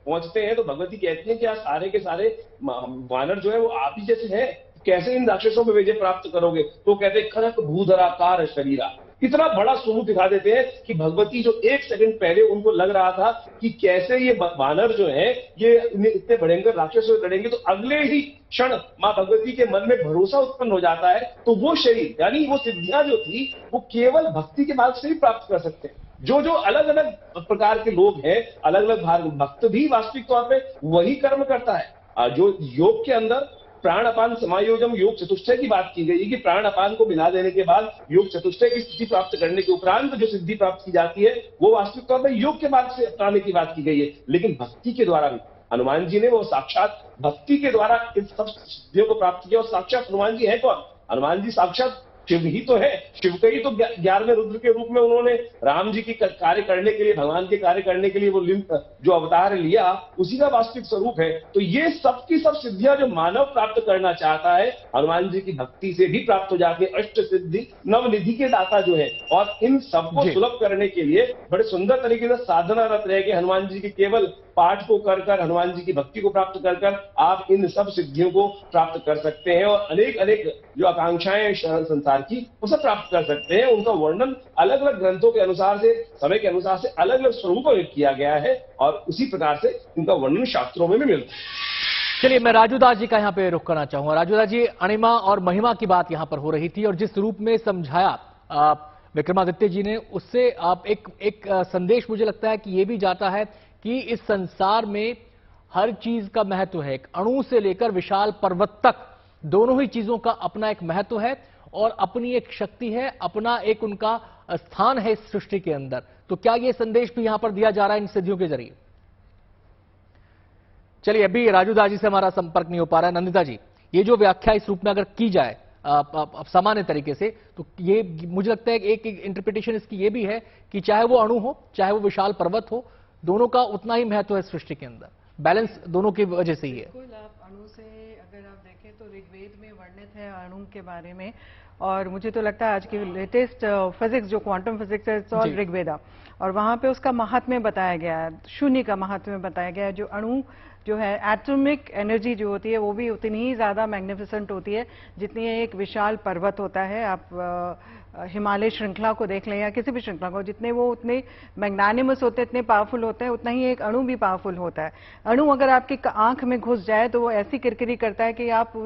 Speaker 7: पहुंचते हैं तो भगवती कहती है कि आज सारे के सारे वानर जो है वो आप ही जैसे हैं, कैसे इन राक्षसों में विजय प्राप्त करोगे? तो कहते हैं खनक भूधराकार शरीरा। इतना बड़ा स्वरूप दिखा देते हैं कि भगवती जो एक सेकंड पहले उनको लग रहा था कि कैसे ये वानर जो है ये इतने भयंकर राक्षसों से लड़ेंगे, तो अगले ही क्षण मां भगवती के मन में भरोसा उत्पन्न हो जाता है। तो वो शरीर यानी वो सिद्धियां जो थी वो केवल भक्ति के मार्ग से ही प्राप्त कर सकते हैं। जो जो अलग अलग प्रकार के लोग हैं, अलग अलग भक्त भी वास्तविक तौर पे वही कर्म करता है। जो योग के अंदर प्राण अपान समायोजन योग चतुष्टय की बात की गई कि प्राण अपान को मिला देने के बाद योग चतुष्टय की स्थिति प्राप्त करने के उपरांत जो सिद्धि प्राप्त की जाती है वो वास्तविक तौर पर योग के मार्ग से अपनाने की बात की गई है। लेकिन भक्ति के द्वारा भी हनुमान जी ने वो साक्षात भक्ति के द्वारा इन सब सिद्धियों को प्राप्त किया। और साक्षात हनुमान जी है कौन? हनुमान जी साक्षात शिव ही तो है। शिव के ही तो 11वें रुद्र के रूप में उन्होंने राम जी की कार्य करने के लिए, भगवान के कार्य करने के लिए वो लिंग जो अवतार लिया उसी का वास्तविक स्वरूप है। तो ये सब की सब सिद्धियां जो मानव प्राप्त करना चाहता है हनुमान जी की भक्ति से भी प्राप्त हो जाती है। अष्ट सिद्धि नवनिधि के दाता जो है, और इन सबको सुलभ करने के लिए बड़े सुंदर तरीके से साधनारत रह के हनुमान जी की केवल पाठ को कर कर, हनुमान जी की भक्ति को प्राप्त कर कर आप इन सब सिद्धियों को प्राप्त कर सकते हैं और अनेक अनेक जो आकांक्षाएं संसार की वो सब प्राप्त कर सकते हैं। उनका वर्णन अलग अलग ग्रंथों के अनुसार से, समय के अनुसार से अलग अलग स्वरूपों में किया गया है और उसी प्रकार से इनका वर्णन शास्त्रों में भी मिलता है।
Speaker 1: चलिए, मैं राजू दास जी का यहां पे रुख करना चाहूंगा। राजू दास जी, अणिमा और महिमा की बात यहां पर हो रही थी और जिस रूप में समझाया विक्रमादित्य जी ने, उससे आप एक संदेश मुझे लगता है कि यह भी जाता है कि इस संसार में हर चीज का महत्व है। एक अणु से लेकर विशाल पर्वत तक दोनों ही चीजों का अपना एक महत्व है और अपनी एक शक्ति है, अपना एक उनका स्थान है इस सृष्टि के अंदर। तो क्या यह संदेश भी यहां पर दिया जा रहा है इन सिद्धियों के जरिए? चलिए, अभी राजू दास जी से हमारा संपर्क नहीं हो पा रहा है। नंदिता जी, ये जो व्याख्या इस रूप में अगर की जाए सामान्य तरीके से, तो ये मुझे लगता है एक इंटरप्रिटेशन इसकी ये भी है कि चाहे वो अणु हो, चाहे वो विशाल पर्वत हो, दोनों का उतना ही महत्व है सृष्टि के अंदर। बैलेंस दोनों की वजह से ही है।
Speaker 6: बिल्कुल, आप अणु से अगर आप देखें तो ऋग्वेद में वर्णित है अणु के बारे में, और मुझे तो लगता है आज की लेटेस्ट फिजिक्स जो क्वांटम फिजिक्स है, ऑल ऋग्वेदा, और वहां पे उसका महात्म्य बताया गया है, शून्य का महात्म्य बताया गया है। जो अणु जो है, एटॉमिक एनर्जी जो होती है वो भी उतनी ही ज्यादा मैग्निफिसेंट होती है जितनी एक विशाल पर्वत होता है। आप हिमालय श्रृंखला को देख लें या किसी भी श्रृंखला को, जितने वो उतने मैग्नानिमस होते हैं, इतने पावरफुल होते हैं, उतना ही एक अणु भी पावरफुल होता है। अणु अगर आपकी आंख में घुस जाए तो वो ऐसी किरकिरी करता है कि आप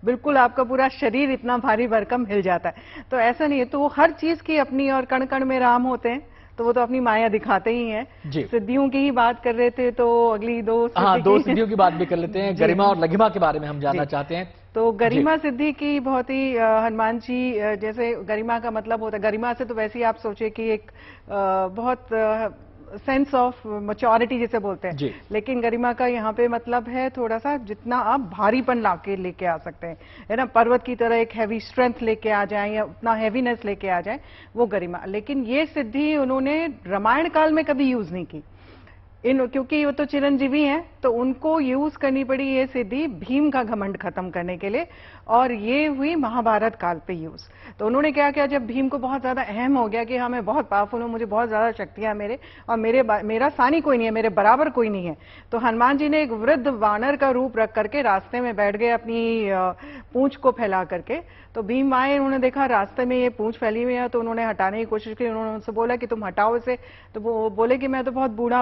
Speaker 6: बिल्कुल आपका पूरा शरीर इतना भारी भरकम हिल जाता है। तो ऐसा नहीं है, तो वो हर चीज की अपनी, और कण कण में राम होते हैं तो वो तो अपनी माया दिखाते ही हैं। सिद्धियों की ही बात कर रहे थे तो अगली दो
Speaker 1: सिद्धियों की बात भी कर लेते हैं। गरिमा और लघिमा के बारे में हम जानना चाहते हैं।
Speaker 6: तो गरिमा सिद्धि की बहुत ही हनुमान जी, जैसे गरिमा का मतलब होता है, गरिमा से तो वैसे ही आप सोचे कि एक बहुत सेंस ऑफ मैच्योरिटी जिसे बोलते हैं, लेकिन गरिमा का यहाँ पे मतलब है थोड़ा सा जितना आप भारीपन लाके लेके आ सकते हैं, है ना, पर्वत की तरह एक हैवी स्ट्रेंथ लेके आ जाएं या उतना हैवीनेस लेके आ जाएं, वो गरिमा। लेकिन ये सिद्धि उन्होंने रामायण काल में कभी यूज नहीं की, क्योंकि वो तो चिरंजीवी हैं, तो उनको यूज करनी पड़ी ये सिद्धि भीम का घमंड खत्म करने के लिए, और ये हुई महाभारत काल पे यूज। तो उन्होंने क्या किया, जब भीम को बहुत ज्यादा अहम हो गया कि हाँ मैं बहुत पावरफुल हूं, मुझे बहुत ज्यादा शक्तियां मेरे, और मेरा सानी कोई नहीं है, मेरे बराबर कोई नहीं है, तो हनुमान जी ने एक वृद्ध वानर का रूप रख करके रास्ते में बैठ गए अपनी पूंछ को फैला करके। तो भीम आए, उन्होंने देखा रास्ते में ये पूंछ फैली हुई है, तो उन्होंने हटाने की कोशिश की। उन्होंने उनसे बोला कि तुम हटाओ इसे, तो वो बोले कि मैं तो बहुत बूढ़ा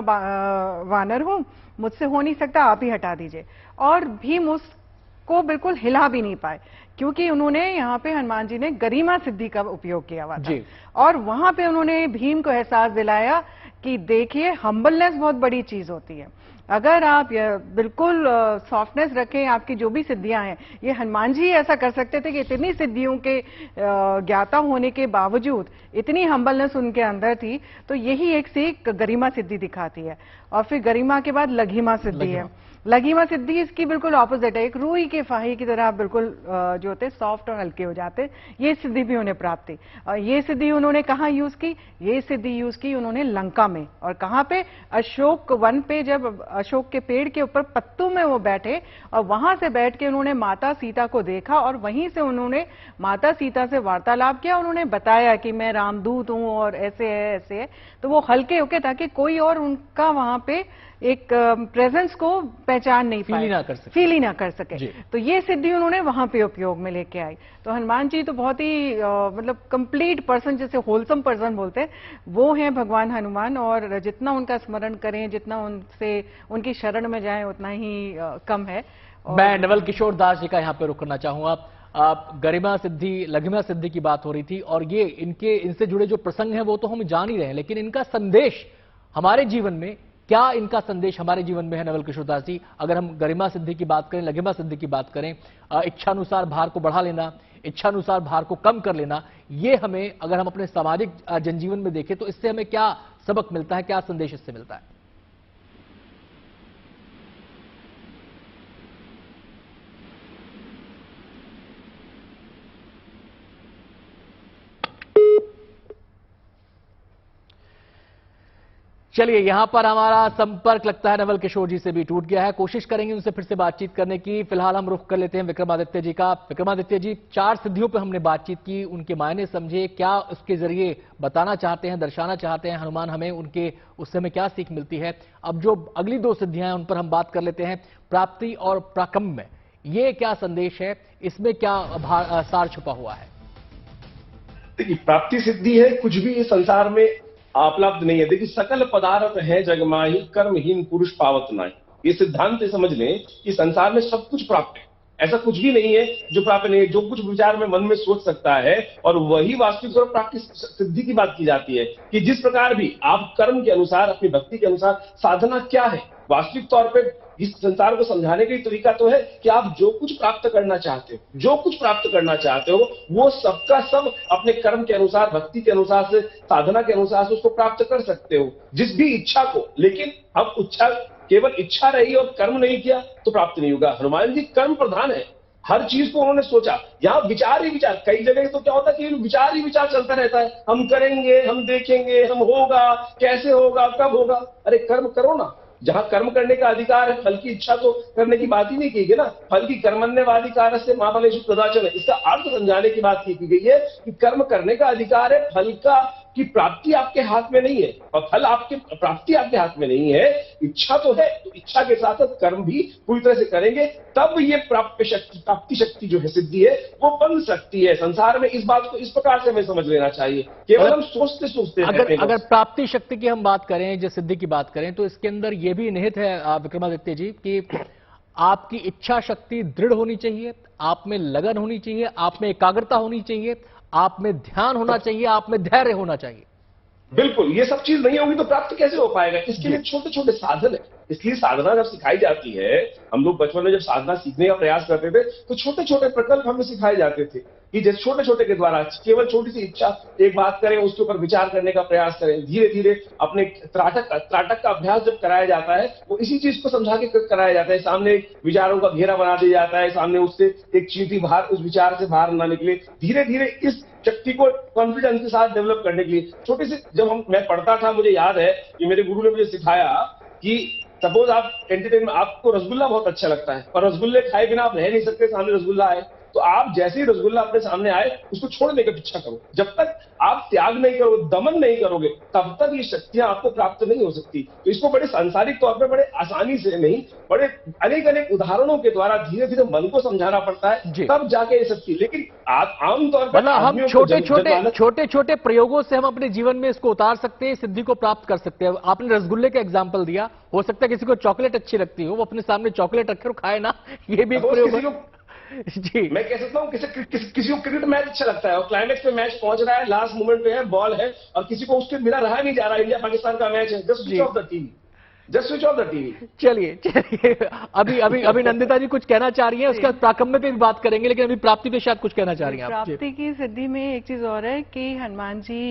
Speaker 6: वानर हूं, मुझसे हो नहीं सकता, आप ही हटा दीजिए। और भीम उसको बिल्कुल हिला भी नहीं पाए, क्योंकि उन्होंने यहाँ पे हनुमान जी ने गरिमा सिद्धि का उपयोग किया हुआ था, और वहां पे उन्होंने भीम को एहसास दिलाया कि देखिए हम्बलनेस बहुत बड़ी चीज होती है। अगर आप बिल्कुल सॉफ्टनेस रखें, आपकी जो भी सिद्धियां हैं, ये हनुमान जी ऐसा कर सकते थे कि इतनी सिद्धियों के ज्ञाता होने के बावजूद इतनी हम्बलनेस उनके अंदर थी। तो यही एक सीख गरिमा सिद्धि दिखाती है। और फिर गरिमा के बाद लघिमा सिद्धि है। लघिमा सिद्धि इसकी बिल्कुल ऑपोजिट है, एक रूई के फाही की तरह बिल्कुल जो होते सॉफ्ट और हल्के हो जाते, ये सिद्धि भी उन्हें प्राप्त थी। और ये सिद्धि उन्होंने कहाँ यूज की, ये सिद्धि यूज की उन्होंने लंका में, और कहाँ पे, अशोक वन पे, जब अशोक के पेड़ के ऊपर पत्तों में वो बैठे, और वहां से बैठ के उन्होंने माता सीता को देखा, और वहीं से उन्होंने माता सीता से वार्तालाप किया। उन्होंने बताया कि मैं रामदूत हूं और ऐसे है ऐसे है, तो वो हल्के होके, ताकि कोई और उनका वहां पे एक प्रेजेंस को पहचान नहीं
Speaker 1: फील
Speaker 6: पाए,
Speaker 1: ही ना कर सके।
Speaker 6: फील ही ना कर सके।
Speaker 1: जी।
Speaker 6: तो ये सिद्धि उन्होंने वहां पे उपयोग में लेके आई। तो हनुमान जी तो बहुत ही मतलब कंप्लीट पर्सन, जैसे होलसम पर्सन बोलते हैं, वो हैं भगवान हनुमान। और जितना उनका स्मरण करें, जितना उनसे उनकी शरण में जाएं, उतना ही कम है।
Speaker 1: मैं नवल किशोर दास जी का यहाँ पे रुक करना चाहूंगा। आप गरिमा सिद्धि, लघिमा सिद्धि की बात हो रही थी, और ये इनसे जुड़े जो प्रसंग हैं वो तो हम जान ही रहे हैं, लेकिन इनका संदेश हमारे जीवन में क्या, इनका संदेश हमारे जीवन में है नवल किशोर दास जी? अगर हम गरिमा सिद्धि की बात करें, लघिमा सिद्धि की बात करें, इच्छानुसार भार को बढ़ा लेना, इच्छानुसार भार को कम कर लेना, ये हमें, अगर हम अपने सामाजिक जनजीवन में देखें तो इससे हमें क्या सबक मिलता है, क्या संदेश इससे मिलता है? चलिए, यहां पर हमारा संपर्क लगता है नवल किशोर जी से भी टूट गया है। कोशिश करेंगे उनसे फिर से बातचीत करने की। फिलहाल हम रुख कर लेते हैं विक्रमादित्य जी का। विक्रमादित्य जी, 4 सिद्धियों पर हमने बातचीत की, उनके मायने समझे, क्या उसके जरिए बताना चाहते हैं, दर्शाना चाहते हैं हनुमान हमें, उनके उससे हमें क्या सीख मिलती है। अब जो अगली 2 सिद्धियां हैं उन पर हम बात कर लेते हैं, प्राप्ति और प्राकम्य। ये क्या संदेश है, इसमें क्या सार छुपा हुआ है?
Speaker 7: देखिए, प्राप्ति सिद्धि है, कुछ भी इस संसार में उपलब्ध नहीं है। देखिए, सकल पदार्थ है जगमाही, कर्महीन पुरुष पावत नाही। ये सिद्धांत समझ लें कि संसार में सब कुछ प्राप्त है, ऐसा कुछ भी नहीं है जो प्राप्त नहीं है। जो कुछ विचार में मन में सोच सकता है, और वही वास्तविक और प्राप्ति सिद्धि की बात की जाती है कि जिस प्रकार भी आप कर्म के अनुसार, अपनी भक्ति के अनुसार साधना क्या है, वास्तविक तौर पे इस संसार को समझाने का तरीका तो है कि आप जो कुछ प्राप्त करना चाहते हो, जो कुछ प्राप्त करना चाहते हो, वो सबका सब अपने कर्म के अनुसार, भक्ति के अनुसार से, साधना के अनुसार से उसको प्राप्त कर सकते हो, जिस भी इच्छा को। लेकिन अब इच्छा, केवल इच्छा रही और कर्म नहीं किया तो प्राप्त नहीं होगा। हनुमान जी कर्म प्रधान है, हर चीज को उन्होंने सोचा। यहाँ विचार ही विचार, कई जगह तो क्या होता है कि विचार ही विचार चलता रहता है, हम करेंगे, हम देखेंगे, हम होगा, कैसे होगा, कब होगा। अरे कर्म करो ना, जहां कर्म करने का अधिकार है, फल की इच्छा तो करने की बात ही नहीं की गई ना। फल की कर्मण्यवाधिकार से मां बलेषु कदाचन, इसका अर्थ समझाने की बात की गई है कि कर्म करने का अधिकार है, फल का की प्राप्ति आपके हाथ में नहीं है, और फल आपके प्राप्ति आपके हाथ में नहीं है। इच्छा तो है, तो इच्छा के साथ साथ कर्म भी पूरी तरह से करेंगे, तब ये प्राप्ति शक्ति जो है, सिद्धि है, वो बन सकती है। संसार में इस बात को इस प्रकार से हमें समझ लेना चाहिए। केवल हम सोचते सोचते
Speaker 1: अगर प्राप्ति शक्ति की हम बात करें, जो सिद्धि की बात करें, तो इसके अंदर यह भी निहित है विक्रमादित्य जी कि आपकी इच्छा शक्ति दृढ़ होनी चाहिए, आप में लगन होनी चाहिए, आप में एकाग्रता होनी चाहिए, आप में ध्यान होना चाहिए, आप में धैर्य होना चाहिए।
Speaker 7: बिल्कुल, ये सब चीज नहीं होगी तो प्राप्त कैसे हो पाएगा? इसके लिए छोटे छोटे साधन है। इसलिए साधना जब सिखाई जाती है, हम लोग बचपन में जब साधना सीखने का प्रयास करते थे तो छोटे छोटे प्रकल्प हमें सिखाए जाते थे कि जैसे छोटे छोटे के द्वारा केवल छोटी सी इच्छा, एक बात करें, उसके ऊपर विचार करने का प्रयास करें, धीरे धीरे अपने त्राटक का अभ्यास जब कराया जाता है, वो इसी चीज को समझा के कराया जाता है। सामने विचारों का घेरा बना दिया जाता है, सामने उससे एक चींटी बाहर, उस विचार से बाहर ना निकले। धीरे धीरे इस शक्ति को कॉन्फिडेंस के साथ डेवलप करने के लिए छोटे से, जब मैं पढ़ता था, मुझे याद है कि मेरे गुरु ने मुझे सिखाया कि सपोज आप एंटरटेन में, आपको रसगुल्ला बहुत अच्छा लगता है और रसगुल्ले खाए बिना आप रह नहीं सकते, सामने रसगुल्ला आए तो आप जैसे ही रसगुल्ला अपने सामने आए उसको छोड़ने का पीछा करो। जब तक आप त्याग नहीं करोगे, दमन नहीं करोगे, तब तक ये शक्तियां आपको प्राप्त नहीं हो सकती। तो इसको बड़े सांसारिक तौर पर बड़े आसानी से नहीं, बड़े अनेक अनेक उदाहरणों के द्वारा धीरे धीरे मन को समझाना पड़ता है, तब जाके ये शक्ति। लेकिन आमतौर पर
Speaker 1: हम छोटे छोटे प्रयोगों से हम अपने जीवन में इसको उतार सकते हैं, सिद्धि को प्राप्त कर सकते हैं। आपने रसगुल्ले का एग्जाम्पल दिया, हो सकता है किसी को चॉकलेट अच्छी लगती हो, वो अपने सामने चॉकलेट रखे और खाए ना, ये भी एक प्रयोग
Speaker 7: जी। मैं कह सकता हूँ किसी को क्रिकेट मैच अच्छा लगता है और क्लाइमेक्स में मैच पहुंच रहा है, लास्ट मोमेंट पे है, बॉल है और किसी को उसके बिना रहा नहीं जा रहा, इंडिया पाकिस्तान का मैच है, just switch off the TV, just switch off the TV.
Speaker 1: चलिए अभी नंदिता जी कुछ कहना चाह रही हैं, उसका प्राकम्य पे भी बात करेंगे, लेकिन अभी प्राप्ति पे शायद कुछ कहना चाह रही हैं।
Speaker 6: प्राप्ति की सिद्धि में एक चीज और है कि हनुमान जी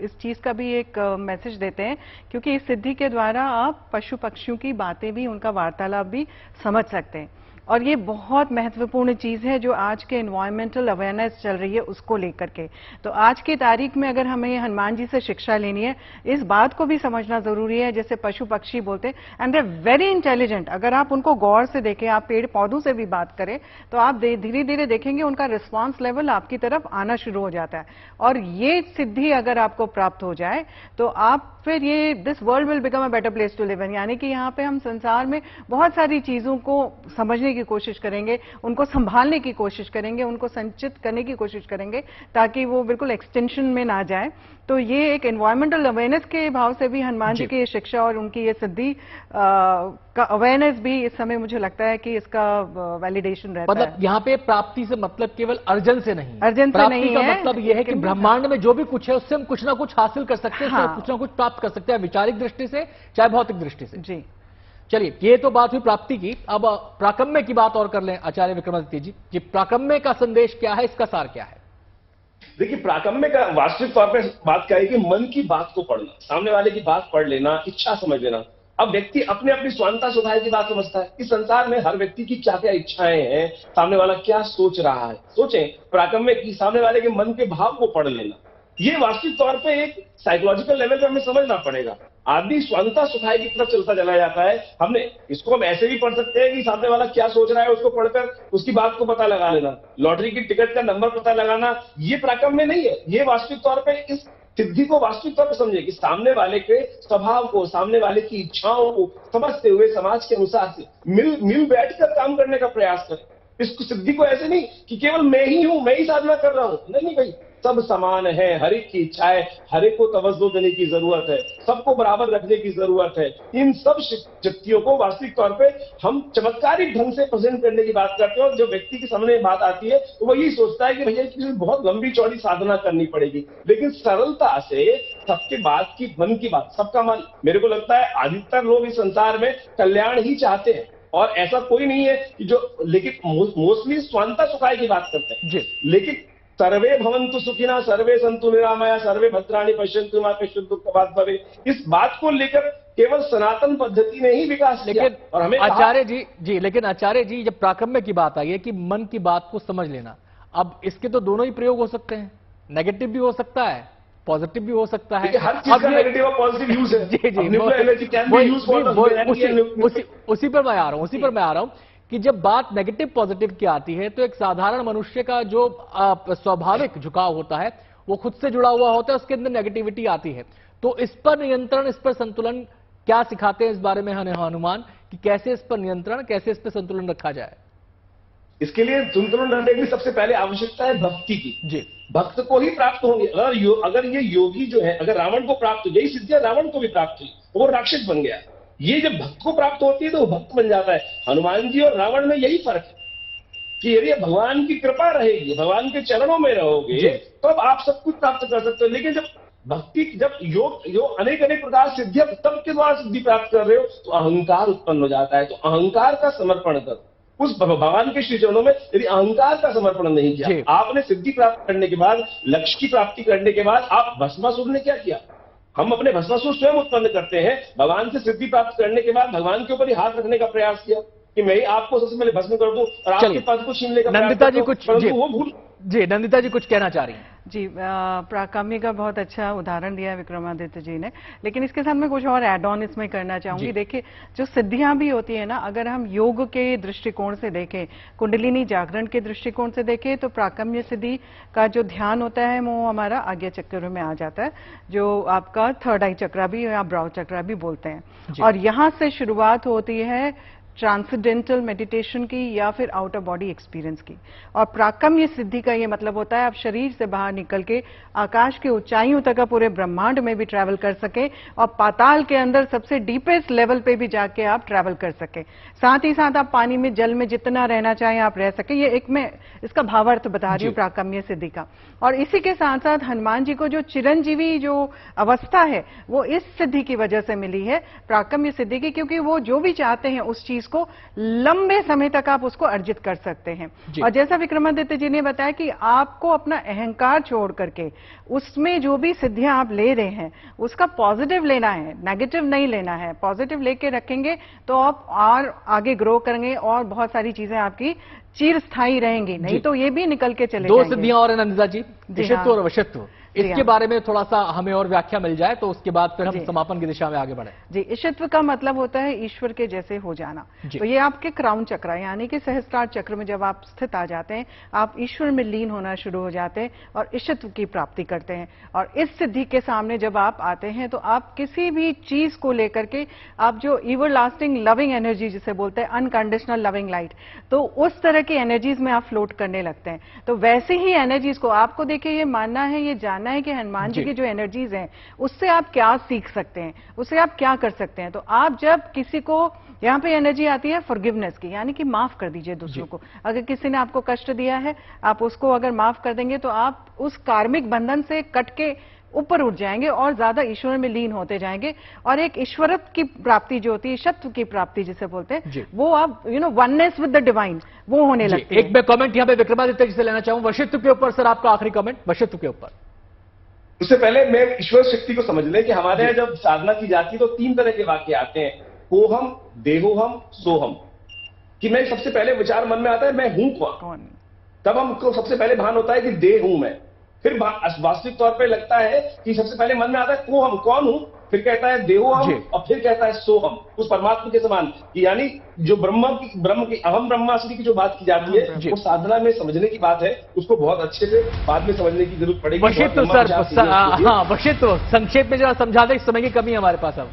Speaker 6: इस चीज का भी एक मैसेज देते हैं, क्योंकि इस सिद्धि के द्वारा आप पशु पक्षियों की बातें भी, उनका वार्तालाप भी समझ सकते हैं। और ये बहुत महत्वपूर्ण चीज है जो आज के एनवायरमेंटल अवेयरनेस चल रही है उसको लेकर के। तो आज की तारीख में अगर हमें हनुमान जी से शिक्षा लेनी है, इस बात को भी समझना जरूरी है, जैसे पशु पक्षी बोलते हैं एंड दे वेरी इंटेलिजेंट। अगर आप उनको गौर से देखें, आप पेड़ पौधों से भी बात करें, तो आप धीरे धीरे देखेंगे उनका रिस्पॉन्स लेवल आपकी तरफ आना शुरू हो जाता है। और ये सिद्धि अगर आपको प्राप्त हो जाए तो आप फिर ये this world will become a better place to live in, यानी कि यहाँ पे हम संसार में बहुत सारी चीजों को समझने की कोशिश करेंगे, उनको संभालने की कोशिश करेंगे, उनको संचित करने की कोशिश करेंगे ताकि वो बिल्कुल एक्सटेंशन में ना जाए। तो ये एक एनवायरमेंटल अवेयरनेस के भाव से भी हनुमान जी की ये शिक्षा और उनकी ये सिद्धि का अवेयरनेस भी इस समय मुझे लगता है कि इसका वैलिडेशन रहता है।
Speaker 1: मतलब यहाँ पे प्राप्ति से मतलब केवल अर्जन से नहीं,
Speaker 6: अर्जन से
Speaker 1: प्राप्ति
Speaker 6: नहीं
Speaker 1: का
Speaker 6: है,
Speaker 1: मतलब यह है कि ब्रह्मांड में जो भी कुछ है उससे हम कुछ ना कुछ हासिल कर सकते हैं,
Speaker 6: हाँ।
Speaker 1: कुछ ना कुछ प्राप्त कर सकते हैं, वैचारिक दृष्टि से चाहे भौतिक दृष्टि से।
Speaker 6: जी
Speaker 1: चलिए, ये तो बात हुई प्राप्ति की। अब प्राकम्य की बात और कर लें आचार्य विक्रमादित्य जी। जी, प्राकम्य का संदेश क्या है, इसका सार क्या है?
Speaker 7: देखिए, प्राकम्य का वास्तविक तौर पर बात क्या है कि मन की बात को पढ़ना, सामने वाले की बात पढ़ लेना, इच्छा समझ लेना। अब व्यक्ति अपने अपनी स्वांतता स्वभाव की बात समझता है। इस संसार में हर व्यक्ति की क्या क्या इच्छाएं हैं, सामने वाला क्या सोच रहा है। सोचें, प्राकम्य की सामने वाले के मन के भाव को पढ़ लेना, ये वास्तविक तौर पे एक साइकोलॉजिकल लेवल पे हमें समझना पड़ेगा। आदमी स्वांतता सुखाई की तरफ चलता चला जाता है। हमने इसको हम ऐसे भी पढ़ सकते हैं कि सामने वाला क्या सोच रहा है उसको पढ़कर उसकी बात को पता लगा लेना, लॉटरी की टिकट का नंबर पता लगाना, ये प्राकम्य नहीं है। ये वास्तविक तौर पे इस सिद्धि को वास्तविक तौर पर समझे कि सामने वाले के स्वभाव को, सामने वाले की इच्छाओं को समझते हुए समाज के अनुसार से मिल बैठकर काम करने का प्रयास करें। इस सिद्धि को ऐसे नहीं कि केवल मैं ही हूं, मैं ही साधना कर रहा हूं, नहीं भाई, सब समान है, हर एक की इच्छाएं, हर एक को तवज्जो देने की जरूरत है, सबको बराबर रखने की जरूरत है। इन सब शक्तियों को वास्तविक तौर पे हम चमत्कारिक ढंग से प्रेजेंट करने की बात करते हैं। और जो व्यक्ति के सामने बात आती है तो वो यही सोचता है कि भैया इसकी बहुत लंबी चौड़ी साधना करनी पड़ेगी, लेकिन सरलता से सबके बात की, मन की बात, सबका मन, मेरे को लगता है अधिकतर लोग इस संसार में कल्याण ही चाहते हैं और ऐसा कोई नहीं है कि जो, लेकिन मोस्टली स्वांतता सुखाई की बात करते हैं
Speaker 1: जी।
Speaker 7: लेकिन सर्वे भवन्तु सुखिनः, सर्वे सन्तु निरामया, सर्वे भद्राणि पश्यन्तु मा कश्चित् दुःखभाग् भवेत्, इस बात को लेकर केवल सनातन पद्धति ने ही विकास किया।
Speaker 1: लेकिन
Speaker 7: और हमें
Speaker 1: आचार्य जी, लेकिन आचार्य जी, जब प्राकम्य की बात आई है कि मन की बात को समझ लेना, अब इसके तो दोनों ही प्रयोग हो सकते हैं, नेगेटिव भी हो सकता है, पॉजिटिव भी हो सकता है।
Speaker 7: हर चीज का नेगेटिव और पॉजिटिव यूज है।
Speaker 1: जी जी,
Speaker 7: nuclear energy can be used for,
Speaker 1: उसी पर मैं आ रहा हूं कि जब बात नेगेटिव पॉजिटिव की आती है तो एक साधारण मनुष्य का जो स्वाभाविक झुकाव होता है वो खुद से जुड़ा हुआ होता है, उसके अंदर नेगेटिविटी आती है। तो इस पर नियंत्रण, इस पर संतुलन क्या सिखाते हैं इस बारे में हनुमान, कि कैसे इस पर नियंत्रण, कैसे इस पर संतुलन रखा जाए?
Speaker 7: इसके लिए संतुलन रखने की सबसे पहले आवश्यकता है भक्ति की।
Speaker 1: जी,
Speaker 7: भक्त को ही प्राप्त होंगे। अगर ये योगी जो है, अगर रावण को प्राप्त हो, यही सिद्धियां रावण को भी प्राप्त हुई, वो राक्षस बन गया। ये जब भक्त को प्राप्त होती है तो वो भक्त बन जाता है। हनुमान जी और रावण में यही फर्क है कि यदि भगवान की कृपा रहेगी, भगवान के चरणों में रहोगे तो अब आप सब कुछ प्राप्त कर सकते हो। लेकिन जब भक्ति, जब योग अनेक प्रकार सिद्धियां तब के द्वारा सिद्धि प्राप्त कर रहे हो तो अहंकार उत्पन्न हो जाता है। तो अहंकार का समर्पण करो उस भगवान के श्री चरणों में। यदि अहंकार का समर्पण नहीं किया, आपने सिद्धि प्राप्त करने के बाद, लक्ष्य की प्राप्ति करने के बाद, आप भस्मासुर ने क्या किया? हम अपने भस्मासुर स्वयं उत्पन्न करते हैं। भगवान से सिद्धि प्राप्त करने के बाद भगवान के ऊपर ही हाथ रखने का प्रयास किया कि मैं ही आपको सबसे पहले भस्म कर दूं और आपके पास को छीनने का प्रयास।
Speaker 1: नंदिता जी कुछ,
Speaker 7: वो भूल,
Speaker 1: जी नंदिता जी कुछ कहना चाह रही हैं?
Speaker 6: जी, प्राकम्य का बहुत अच्छा उदाहरण दिया विक्रमादित्य जी ने, लेकिन इसके साथ मैं कुछ और ऐड ऑन इसमें करना चाहूंगी। देखिए, जो सिद्धियां भी होती है ना, अगर हम योग के दृष्टिकोण से देखें, कुंडलिनी जागरण के दृष्टिकोण से देखें, तो प्राकम्य सिद्धि का जो ध्यान होता है वो हमारा आज्ञा चक्र में आ जाता है, जो आपका थर्ड आई चक्रा भी या ब्राउ चक्रा भी बोलते हैं। और यहां से शुरुआत होती है ट्रांसेंडेंटल मेडिटेशन की या फिर आउटर बॉडी एक्सपीरियंस की। और प्राकम्य सिद्धि का ये मतलब होता है आप शरीर से बाहर निकल के आकाश के ऊंचाइयों तक पूरे ब्रह्मांड में भी ट्रैवल कर सके और पाताल के अंदर सबसे डीपेस्ट लेवल पे भी जाके आप ट्रैवल कर सके। साथ ही साथ आप पानी में, जल में जितना रहना चाहें आप रह सके। ये एक मैं इसका भावार्थ बता रही हूँ प्राकम्य सिद्धि का। और इसी के साथ साथ हनुमान जी को जो चिरंजीवी जो अवस्था है वो इस सिद्धि की वजह से मिली है, प्राकम्य सिद्धि की, क्योंकि वो जो भी चाहते हैं उस चीज चीज को लंबे समय तक आप उसको अर्जित कर सकते हैं। और जैसा विक्रमादित्य जी ने बताया कि आपको अपना अहंकार छोड़ करके उसमें जो भी सिद्धियां आप ले रहे हैं उसका पॉजिटिव लेना है, नेगेटिव नहीं लेना है। पॉजिटिव लेके रखेंगे तो आप और आगे ग्रो करेंगे और बहुत सारी चीजें आपकी चिरस्थायी रहेंगी, नहीं तो ये भी निकल के चले
Speaker 1: दो
Speaker 6: जाएंगे।
Speaker 1: सिद्धियां और है नंदिता जी, इशित्व और वशित्व, इसके बारे में थोड़ा सा हमें और व्याख्या मिल जाए तो उसके बाद फिर हम समापन की दिशा में आगे बढ़े।
Speaker 6: जी, इशित्व का मतलब होता है ईश्वर के जैसे हो जाना। तो ये आपके क्राउन चक्र यानी कि सहस्त्रार चक्र में जब आप स्थित आ जाते हैं, आप ईश्वर में लीन होना शुरू हो जाते हैं और इशित्व की प्राप्ति करते हैं। और इस सिद्धि के सामने जब आप आते हैं तो आप किसी भी चीज को लेकर के आप जो एवर लास्टिंग लविंग एनर्जी जिसे बोलते हैं, अनकंडीशनल लविंग लाइट, तो उस तरह की एनर्जीज में आप फ्लोट करने लगते हैं। तो वैसे ही एनर्जीज को आपको देखिए ये मानना है, ये जानना है कि हनुमान जी की जो एनर्जीज हैं उससे आप क्या सीख सकते हैं, उससे आप क्या कर सकते हैं। तो आप जब किसी को यहां पे एनर्जी आती है फॉरगिवनेस की, यानी कि माफ कर दीजिए दूसरों को। अगर किसी ने आपको कष्ट दिया है, आप उसको अगर माफ कर देंगे तो आप उस कार्मिक बंधन से कट के ऊपर उठ जाएंगे और ज्यादा ईश्वर में लीन होते जाएंगे और एक ईश्वरत्व की प्राप्ति जो होती है, शत्व की प्राप्ति जिसे बोलते हैं, वो आप वननेस विद द डिवाइन वो होने लगती है।
Speaker 1: एक मैं कमेंट यहां पे विक्रमादित्य जी से लेना चाहूं, वशिष्ठ के ऊपर सर आपका आखिरी कमेंट वशिष्ठ के ऊपर।
Speaker 7: उससे पहले मैं ईश्वर शक्ति को समझ लें कि हमारे यहाँ जब साधना की जाती है तो 3 तरह के वाक्य आते हैं, कोहम, देहोहम, सोहम। कि मैं सबसे पहले विचार मन में आता है मैं हूं कौन, तब हमको सबसे पहले भान होता है कि देह हूं मैं। फिर वास्तविक तौर पे लगता है कि सबसे पहले मन में आता है कोहम, कौन हूं, फिर कहता है देहोहम और फिर कहता है सोहम, उस परमात्मा के समान। कि यानी जो ब्रह्म की अहम ब्रह्मास्मि की जो बात की जाती है वो साधना में समझने की बात है, उसको बहुत अच्छे से बाद में समझने की जरूरत पड़ेगी।
Speaker 1: वशिष्ठ सर, हाँ वशिष्ठ संक्षेप में जरा समझा दें, समय की कमी है हमारे पास अब।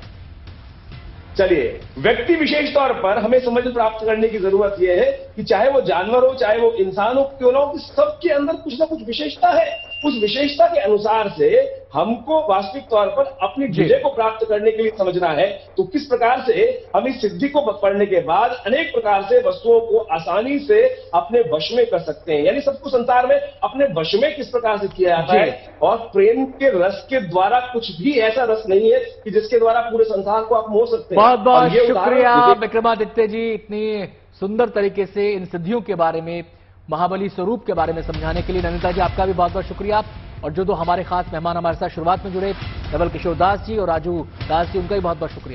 Speaker 7: चलिए, व्यक्ति विशेष तौर पर हमें समझ प्राप्त करने की जरूरत यह है कि चाहे वो जानवर हो चाहे वो इंसान हो, क्यों ना हो, सबके अंदर कुछ ना कुछ विशेषता है। उस विशेषता के अनुसार से हमको वास्तविक तौर पर अपनी विजय को प्राप्त करने के लिए समझना है। तो किस प्रकार से हम इस सिद्धि को पढ़ने के बाद अनेक प्रकार से वस्तुओं को आसानी से अपने वश में कर सकते हैं, यानी सबको संसार में अपने वश में किस प्रकार से किया जाता है। और प्रेम के रस के द्वारा कुछ भी ऐसा रस नहीं है कि जिसके द्वारा पूरे संसार को आप मोह सकते हैं।
Speaker 1: बहुत बहुत शुक्रिया विक्रमादित्य जी, इतनी सुंदर तरीके से इन सिद्धियों के बारे में, महाबली स्वरूप के बारे में समझाने के लिए। नंदिता जी आपका भी बहुत बहुत शुक्रिया। और जो दो हमारे खास मेहमान हमारे साथ शुरुआत में जुड़े, धवल किशोर दास जी और राजू दास जी, उनका भी बहुत बहुत शुक्रिया।